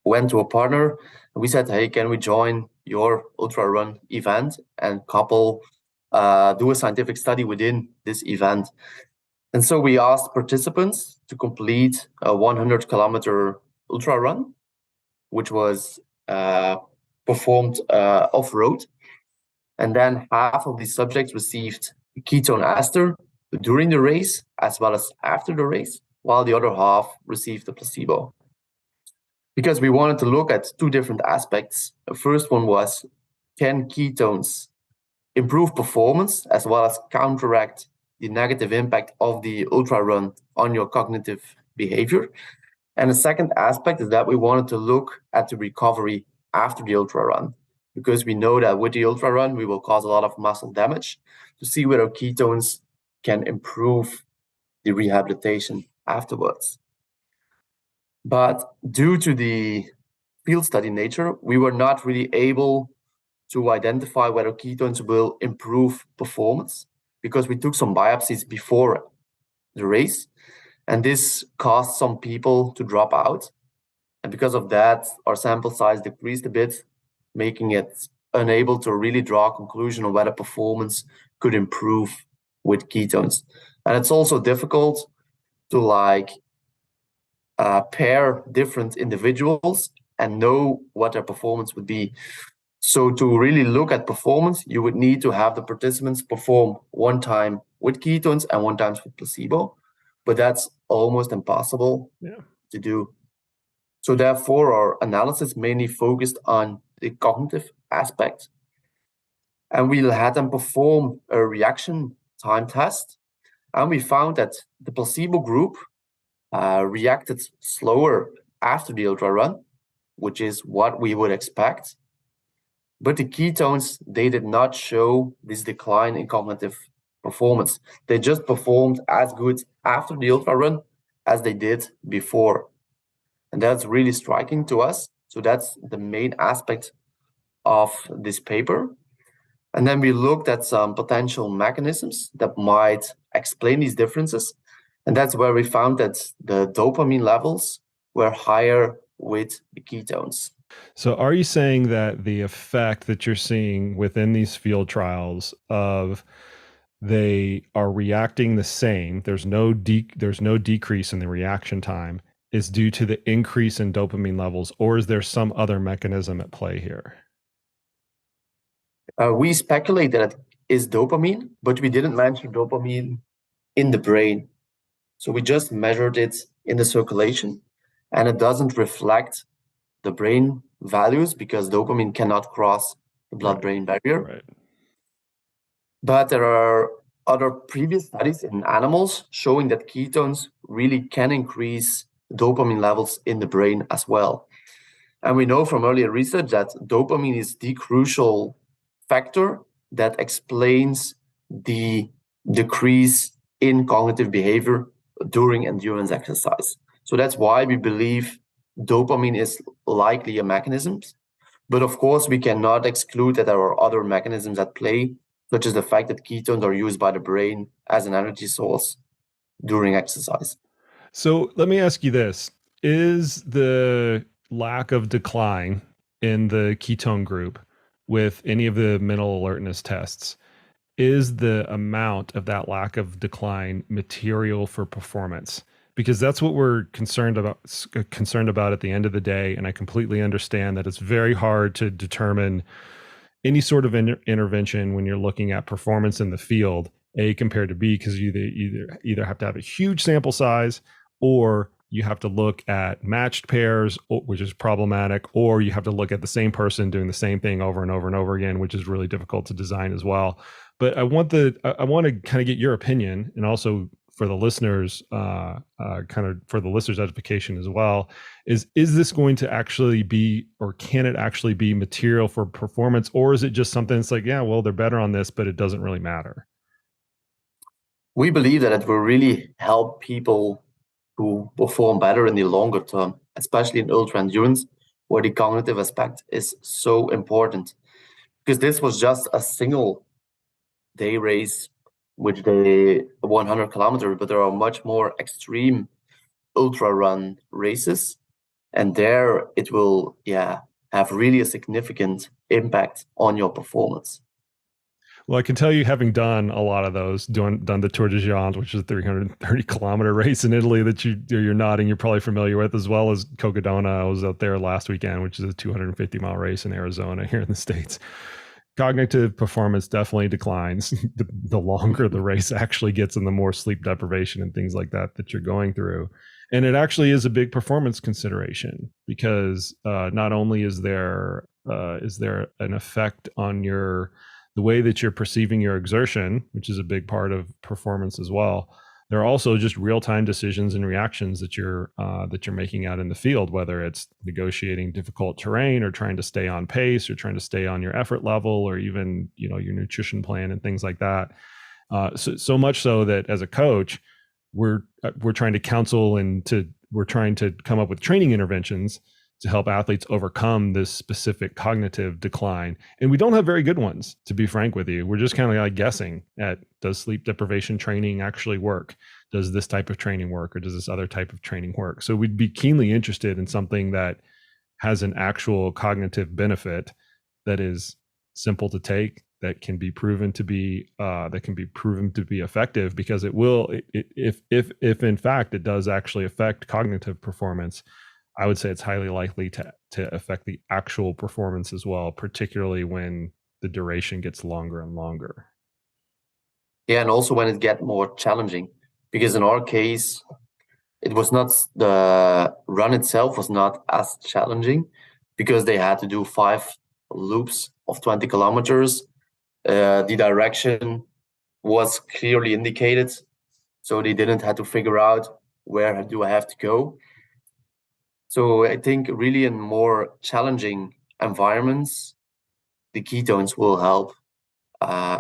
S2: went to a partner and we said, hey, can we join your ultra run event and do a scientific study within this event? And so we asked participants to complete a 100-kilometer ultra run, which was performed off-road. And then half of the subjects received ketone ester during the race as well as after the race, while the other half received the placebo. Because we wanted to look at two different aspects. The first one was can ketones improve performance as well as counteract the negative impact of the ultra run on your cognitive behavior? And the second aspect is that we wanted to look at the recovery after the ultra run, because we know that with the ultra run, we will cause a lot of muscle damage, to see whether ketones can improve the rehabilitation afterwards. But due to the field study nature, we were not really able to identify whether ketones will improve performance, because we took some biopsies before the race, and this caused some people to drop out. And because of that, our sample size decreased a bit, making it unable to really draw a conclusion on whether performance could improve with ketones. And it's also difficult to pair different individuals and know what their performance would be. So to really look at performance, you would need to have the participants perform one time with ketones and one time with placebo, but that's almost impossible to do. So therefore, our analysis mainly focused on the cognitive aspect, and we had them perform a reaction time test, and we found that the placebo group reacted slower after the ultra run, which is what we would expect. But the ketones, they did not show this decline in cognitive performance. They just performed as good after the ultra run as they did before. And that's really striking to us. So that's the main aspect of this paper. And then we looked at some potential mechanisms that might explain these differences. And that's where we found that the dopamine levels were higher with the ketones.
S1: So are you saying that the effect that you're seeing within these field trials of they are reacting the same, there's no decrease in the reaction time, is due to the increase in dopamine levels, or is there some other mechanism at play here?
S2: We speculate that it is dopamine, but we didn't mention dopamine in the brain. So we just measured it in the circulation, and it doesn't reflect the brain values because dopamine cannot cross the blood-brain barrier.
S1: Right.
S2: But there are other previous studies in animals showing that ketones really can increase dopamine levels in the brain as well. And we know from earlier research that dopamine is the crucial factor that explains the decrease in cognitive behavior during endurance exercise. So that's why we believe dopamine is likely a mechanism. But of course, we cannot exclude that there are other mechanisms at play, such as the fact that ketones are used by the brain as an energy source during exercise.
S1: So let me ask you this. Is the lack of decline in the ketone group with any of the mental alertness tests, is the amount of that lack of decline material for performance? Because that's what we're concerned about at the end of the day. And I completely understand that it's very hard to determine any sort of intervention when you're looking at performance in the field, A compared to B, because you either have to have a huge sample size, or you have to look at matched pairs, which is problematic, or you have to look at the same person doing the same thing over and over and over again, which is really difficult to design as well. But I want to kind of get your opinion, and also for the listeners, kind of for the listeners' edification as well, is this going to actually be, or can it actually be material for performance, or is it just something that's like, yeah, well, they're better on this, but it doesn't really matter?
S2: We believe that it will really help people who perform better in the longer term, especially in ultra endurance, where the cognitive aspect is so important. Because this was just a single day race, which they 100 kilometers, but there are much more extreme ultra run races, and there it will have really a significant impact on your performance.
S1: Well, I can tell you, having done a lot of those, done the Tour de Giants, which is a 330-kilometer race in Italy that you're nodding, you're probably familiar with, as well as Cocodona. I was out there last weekend, which is a 250-mile race in Arizona here in the States. Cognitive performance definitely declines the longer the race actually gets, and the more sleep deprivation and things like that you're going through. And it actually is a big performance consideration, because not only is there an effect on the way that you're perceiving your exertion, which is a big part of performance as well? There are also just real-time decisions and reactions that you're making out in the field, whether it's negotiating difficult terrain or trying to stay on pace or trying to stay on your effort level, or even your nutrition plan and things like that. So much so that as a coach, we're trying to counsel we're trying to come up with training interventions to help athletes overcome this specific cognitive decline. And we don't have very good ones, to be frank with you. We're just kind of like guessing at, does sleep deprivation training actually work? Does this type of training work, or does this other type of training work? So we'd be keenly interested in something that has an actual cognitive benefit that is simple to take, that can be proven to be effective, because it will, if in fact it does actually affect cognitive performance, I would say it's highly likely to affect the actual performance as well, particularly when the duration gets longer and longer.
S2: Yeah, and also when it gets more challenging, because in our case, it was not, the run itself was not as challenging, because they had to do 5 loops of 20 kilometers. The direction was clearly indicated, so they didn't have to figure out where do I have to go. So I think really in more challenging environments, the ketones will help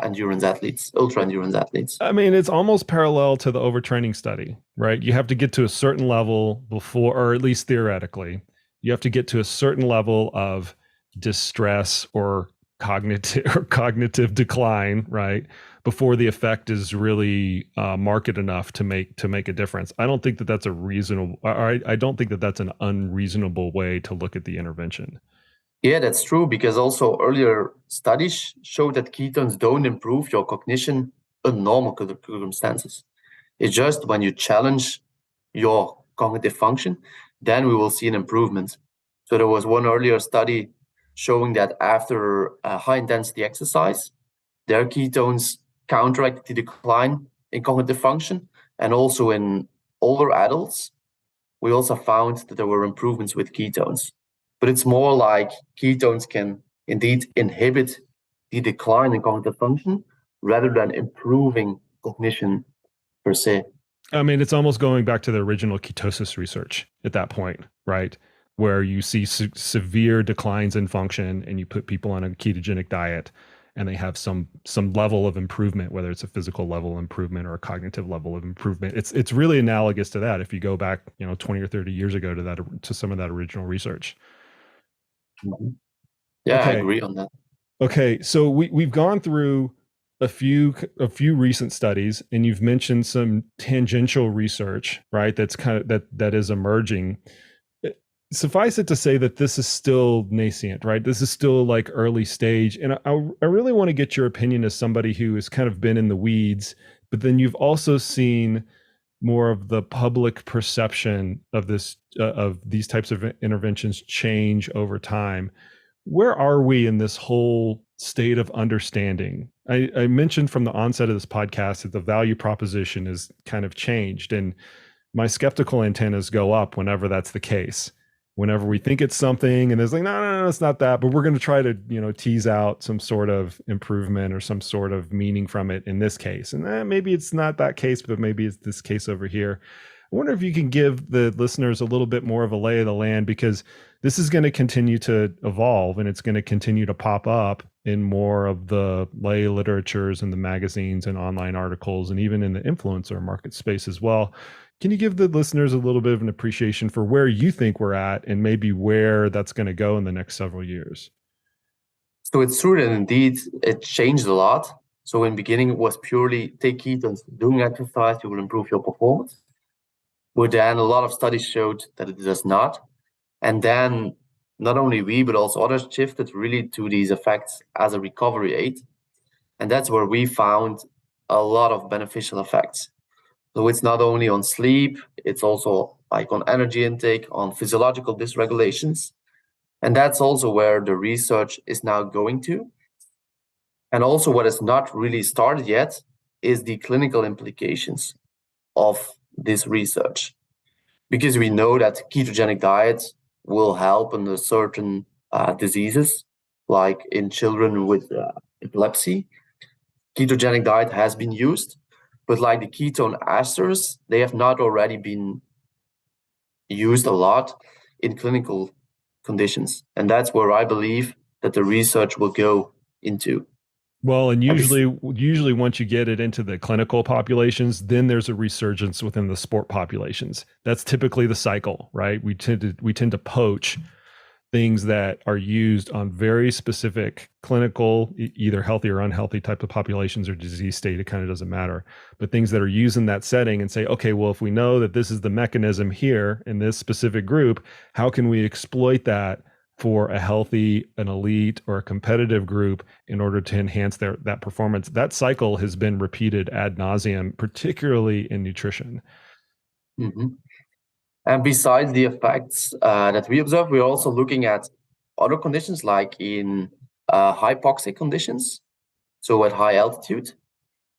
S2: endurance athletes, ultra endurance athletes.
S1: I mean, it's almost parallel to the overtraining study, right? You have to get to a certain level before, or at least theoretically, you have to get to a certain level of distress or cognitive decline, right, before the effect is really marked enough to make a difference. I don't think that that's a reasonable, I don't think that that's an unreasonable way to look at the intervention.
S2: Yeah, that's true, because also earlier studies showed that ketones don't improve your cognition in normal circumstances. It's just when you challenge your cognitive function, then we will see an improvement. So there was one earlier study showing that after high intensity exercise, their ketones counteract the decline in cognitive function. And also in older adults, we also found that there were improvements with ketones. But it's more like ketones can indeed inhibit the decline in cognitive function rather than improving cognition per se.
S1: I mean, it's almost going back to the original ketosis research at that point, right? Where you see severe declines in function, and you put people on a ketogenic diet, and they have some level of improvement, whether it's a physical level improvement or a cognitive level of improvement. It's really analogous to that if you go back 20 or 30 years ago to some of that original research.
S2: Mm-hmm. Yeah, okay. I agree on that.
S1: Okay, so we've gone through a few recent studies, and you've mentioned some tangential research, right? That's kind of that is emerging. Suffice it to say that this is still nascent, right? This is still like early stage. And I really want to get your opinion as somebody who has kind of been in the weeds, but then you've also seen more of the public perception of these types of interventions change over time. Where are we in this whole state of understanding? I mentioned from the onset of this podcast that the value proposition is kind of changed, and my skeptical antennas go up whenever that's the case. Whenever we think it's something and there's like, no, it's not that, but we're going to try to, tease out some sort of improvement or some sort of meaning from it in this case. And maybe it's not that case, but maybe it's this case over here. I wonder if you can give the listeners a little bit more of a lay of the land, because this is going to continue to evolve, and it's going to continue to pop up in more of the lay literatures and the magazines and online articles, and even in the influencer market space as well. Can you give the listeners a little bit of an appreciation for where you think we're at, and maybe where that's going to go in the next several years?
S2: So it's true that indeed it changed a lot. So in the beginning, it was purely take ketones, doing exercise, you will improve your performance. But then a lot of studies showed that it does not. And then not only we, but also others shifted really to these effects as a recovery aid. And that's where we found a lot of beneficial effects. So it's not only on sleep, it's also like on energy intake, on physiological dysregulations. And that's also where the research is now going to. And also what is not really started yet is the clinical implications of this research. Because we know that ketogenic diets will help in certain diseases, like in children with epilepsy, ketogenic diet has been used, but like the ketone esters, they have not already been used a lot in clinical conditions. And that's where I believe that the research will go into.
S1: Well, and usually once you get it into the clinical populations, then there's a resurgence within the sport populations. That's typically the cycle, right? We tend to poach things that are used on very specific clinical, either healthy or unhealthy type of populations or disease state. It kind of doesn't matter, but things that are used in that setting and say, okay, well, if we know that this is the mechanism here in this specific group, how can we exploit that for a healthy, an elite, or a competitive group in order to enhance that performance? That cycle has been repeated ad nauseum, particularly in nutrition.
S2: Mm-hmm. And besides the effects that we observe, we're also looking at other conditions like in hypoxic conditions. So at high altitude,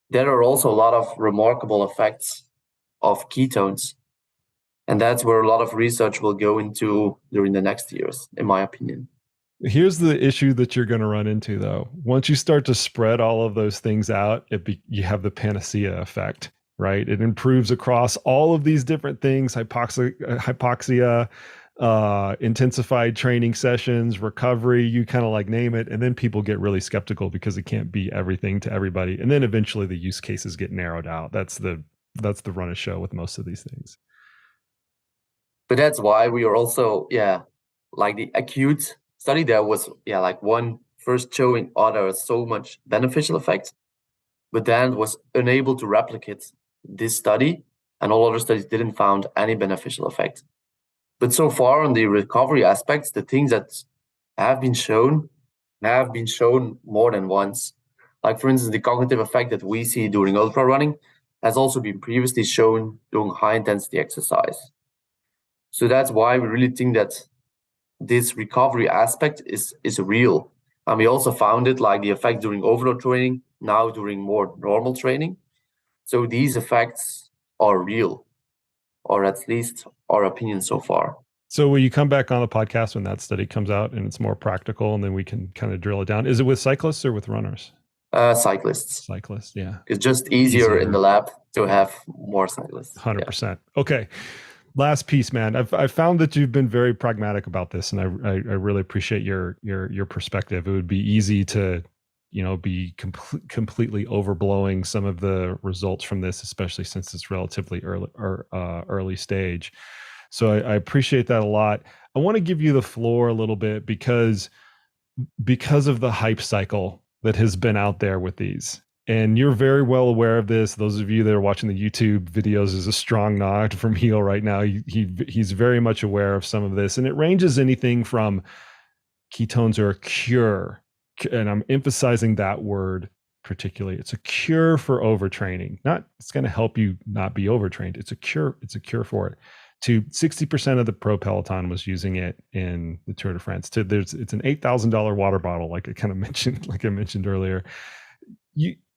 S2: there are also a lot of remarkable effects of ketones. And that's where a lot of research will go into during the next years, in my opinion.
S1: Here's the issue that you're going to run into, though. Once you start to spread all of those things out, you have the panacea effect, right? It improves across all of these different things: hypoxia, intensified training sessions, recovery, you kind of like name it. And then people get really skeptical because it can't be everything to everybody. And then eventually the use cases get narrowed out. That's the run of show with most of these things.
S2: But that's why we are also, like the acute study, there was, like one first showing, there's so much beneficial effects, but then was unable to replicate this study, and all other studies didn't found any beneficial effect. But so far on the recovery aspects, the things that have been shown more than once. Like, for instance, the cognitive effect that we see during ultra running has also been previously shown during high intensity exercise. So that's why we really think that this recovery aspect is real. And we also found it like the effect during overload training, now during more normal training. So these effects are real, or at least our opinion so far.
S1: So will you come back on the podcast when that study comes out and it's more practical, and then we can kind of drill it down? Is it with cyclists or with runners?
S2: Cyclists.
S1: Cyclists, yeah.
S2: It's just easier in the lab to have more cyclists.
S1: 100%. Yeah. Okay. Last piece, man. I've found that you've been very pragmatic about this, and I really appreciate your perspective. It would be easy to, be completely overblowing some of the results from this, especially since it's relatively early stage. So I appreciate that a lot. I want to give you the floor a little bit because of the hype cycle that has been out there with these. And you're very well aware of this. Those of you that are watching the YouTube videos is a strong nod from Chiel right now. He's very much aware of some of this. And it ranges anything from ketones are a cure, and I'm emphasizing that word particularly. It's a cure for overtraining. Not it's going to help you not be overtrained. It's a cure. It's a cure for it. To 60% of the pro peloton was using it in the Tour de France. It's an $8,000 water bottle, like I mentioned earlier.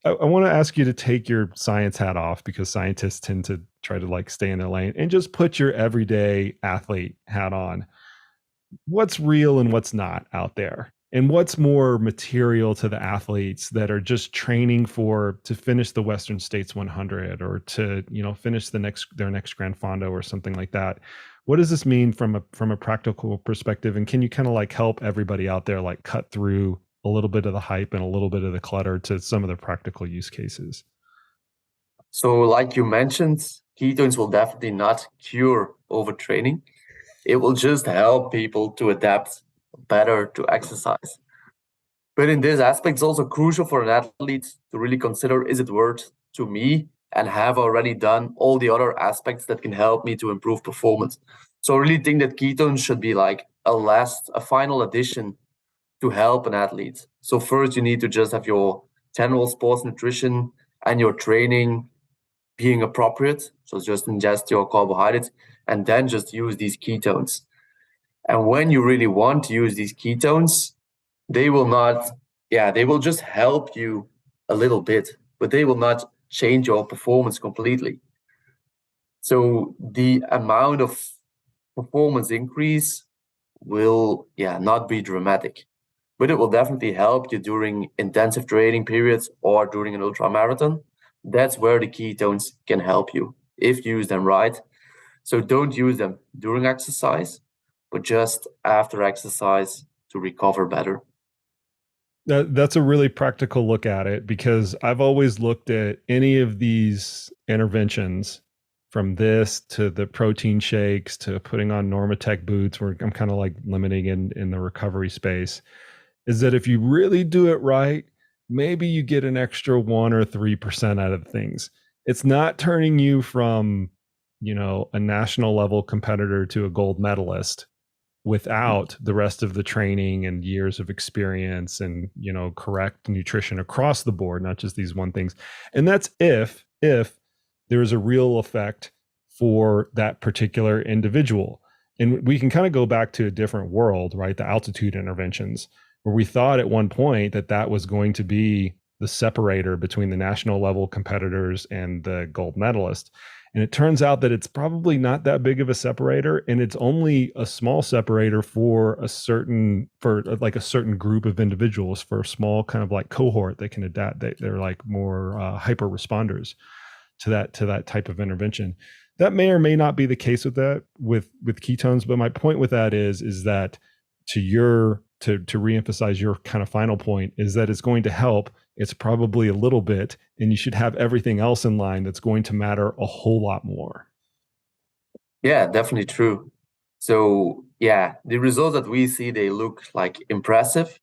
S1: I want to ask you to take your science hat off, because scientists tend to try to stay in their lane, and just put your everyday athlete hat on. What's real and what's not out there? And what's more material to the athletes that are just training to finish the Western States 100 or to, finish their next Grand Fondo or something like that? What does this mean from a practical perspective? And can you kind of help everybody out there cut through a little bit of the hype and a little bit of the clutter to some of the practical use cases?
S2: So like you mentioned, ketones will definitely not cure overtraining. It will just help people to adapt better to exercise. But in this aspect, it's also crucial for an athlete to really consider, is it worth to me, and have already done all the other aspects that can help me to improve performance. So I really think that ketones should be like a final addition to help an athlete. So first you need to just have your general sports nutrition and your training being appropriate. So just ingest your carbohydrates and then just use these ketones. And when you really want to use these ketones, they will just help you a little bit, but they will not change your performance completely. So the amount of performance increase will not be dramatic. but it will definitely help you during intensive training periods or during an ultra marathon. That's where the ketones can help you if you use them right. So don't use them during exercise, but just after exercise to recover better.
S1: That's a really practical look at it, because I've always looked at any of these interventions, from this to the protein shakes to putting on Normatec boots, where I'm kind of like limiting in the recovery space, is that if you really do it right, maybe you get an extra 1 or 3% out of things. It's not turning you from, a national level competitor to a gold medalist without the rest of the training and years of experience and, correct nutrition across the board, not just these one things. And that's if there is a real effect for that particular individual. And we can kind of go back to a different world, right? The altitude interventions, where we thought at one point that was going to be the separator between the national level competitors and the gold medalist. And it turns out that it's probably not that big of a separator, and it's only a small separator for a certain group of individuals, for a small kind of like cohort that can adapt. They're like more hyper responders to that type of intervention. That may or may not be the case with ketones, but my point with that is that to reemphasize your kind of final point, is that it's going to help. It's probably a little bit, and you should have everything else in line that's going to matter a whole lot more.
S2: Yeah, definitely true. So yeah, the results that we see, they look like impressive,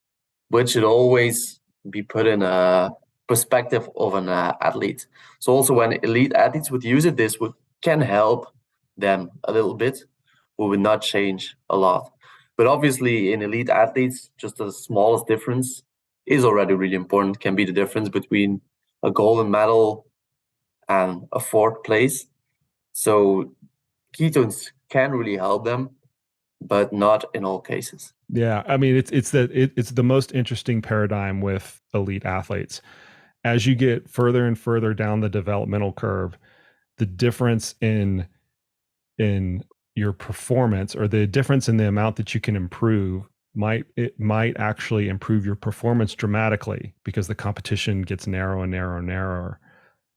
S2: but should always be put in a perspective of an athlete. So also when elite athletes would use it, can help them a little bit, but would not change a lot. But obviously in elite athletes, just the smallest difference is already really important, can be the difference between a golden medal and a fourth place. So ketones can really help them, but not in all cases.
S1: Yeah, I mean, it's the most interesting paradigm with elite athletes. As you get further and further down the developmental curve, the difference in your performance, or the difference in the amount that you can improve, might actually improve your performance dramatically, because the competition gets narrow and narrow and narrower.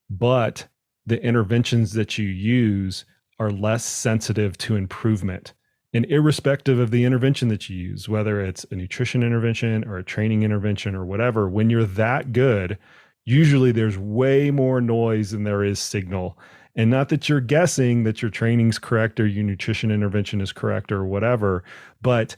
S1: But the interventions that you use are less sensitive to improvement. And irrespective of the intervention that you use, whether it's a nutrition intervention or a training intervention or whatever, when you're that good, usually there's way more noise than there is signal. And not that you're guessing that your training's correct or your nutrition intervention is correct or whatever, but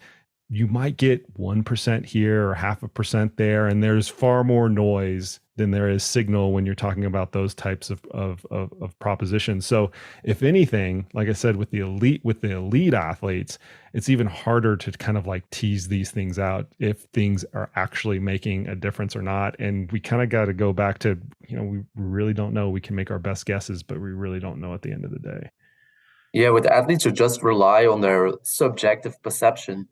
S1: you might get 1% here or 0.5% there, and there's far more noise than there is signal when you're talking about those types of propositions. So if anything, like I said, with the elite athletes, it's even harder to kind of like tease these things out, if things are actually making a difference or not. And we kind of got to go back to, we really don't know. We can make our best guesses, but we really don't know at the end of the day.
S2: Yeah, with athletes who just rely on their subjective perception.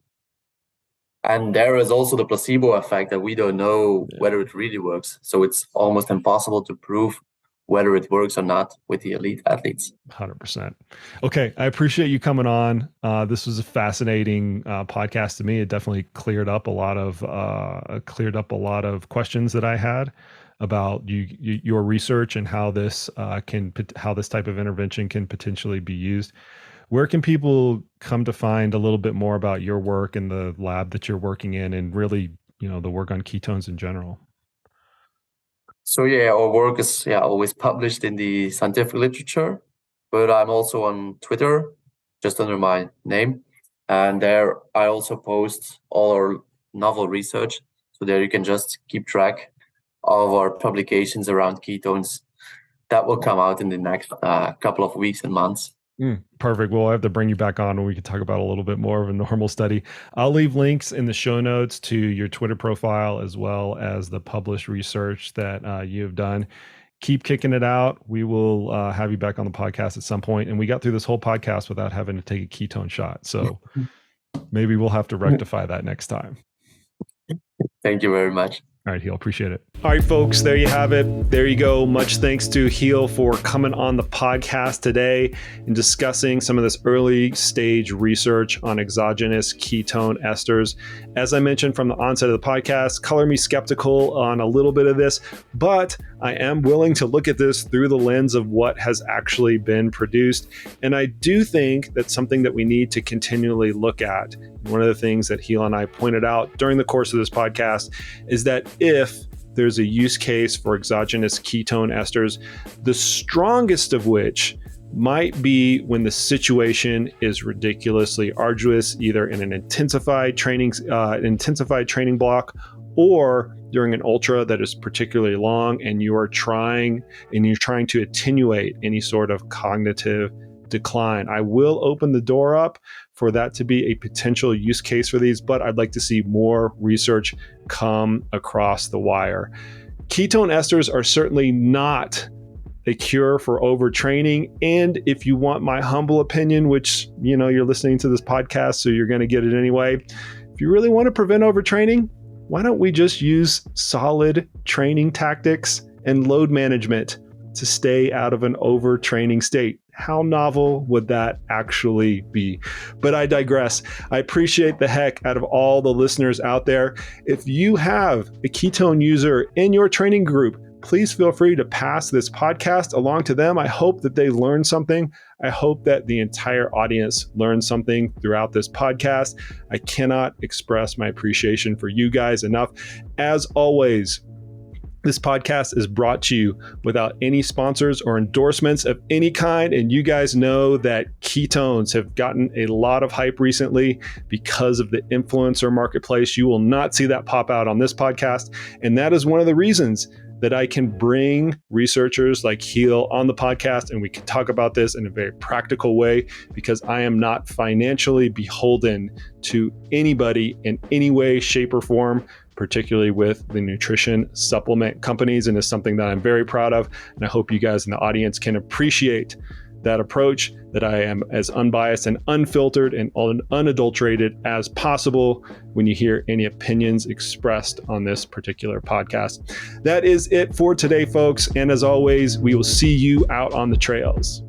S2: And there is also the placebo effect, that we don't know whether it really works. So it's almost impossible to prove whether it works or not with the elite athletes.
S1: 100%. Okay. I appreciate you coming on. This was a fascinating podcast to me. It definitely cleared up a lot of questions that I had about your research and how this type of intervention can potentially be used. Where can people come to find a little bit more about your work and the lab that you're working in, and really, the work on ketones in general?
S2: So yeah, our work is always published in the scientific literature, but I'm also on Twitter, just under my name. And there I also post all our novel research. So there you can just keep track of our publications around ketones that will come out in the next couple of weeks and months.
S1: Perfect. Well, I have to bring you back on when we can talk about a little bit more of a normal study. I'll leave links in the show notes to your Twitter profile, as well as the published research that you have done. Keep kicking it out. We will have you back on the podcast at some point. And we got through this whole podcast without having to take a ketone shot. So maybe we'll have to rectify that next time.
S2: Thank you very much.
S1: All right, Chiel, appreciate it. All right, folks, there you have it. There you go. Much thanks to Chiel for coming on the podcast today and discussing some of this early stage research on exogenous ketone esters. As I mentioned from the onset of the podcast, color me skeptical on a little bit of this, but I am willing to look at this through the lens of what has actually been produced. And I do think that's something that we need to continually look at. One of the things that Chiel and I pointed out during the course of this podcast is that if there's a use case for exogenous ketone esters, the strongest of which might be when the situation is ridiculously arduous, either in an intensified training block or during an ultra that is particularly long and you're trying to attenuate any sort of cognitive decline. I will open the door up for that to be a potential use case for these, but I'd like to see more research come across the wire. Ketone esters are certainly not a cure for overtraining. And if you want my humble opinion, which, you're listening to this podcast, so you're going to get it anyway. If you really want to prevent overtraining, why don't we just use solid training tactics and load management to stay out of an overtraining state? How novel would that actually be? But I digress. I appreciate the heck out of all the listeners out there. If you have a ketone user in your training group, please feel free to pass this podcast along to them. I hope that they learn something. I hope that the entire audience learns something throughout this podcast. I cannot express my appreciation for you guys enough. As always, this podcast is brought to you without any sponsors or endorsements of any kind. And you guys know that ketones have gotten a lot of hype recently because of the influencer marketplace. You will not see that pop out on this podcast. And that is one of the reasons that I can bring researchers like Chiel on the podcast and we can talk about this in a very practical way, because I am not financially beholden to anybody in any way, shape, or form, particularly with the nutrition supplement companies. And it's something that I'm very proud of. And I hope you guys in the audience can appreciate that approach, that I am as unbiased and unfiltered and unadulterated as possible when you hear any opinions expressed on this particular podcast. That is it for today, folks. And as always, we will see you out on the trails.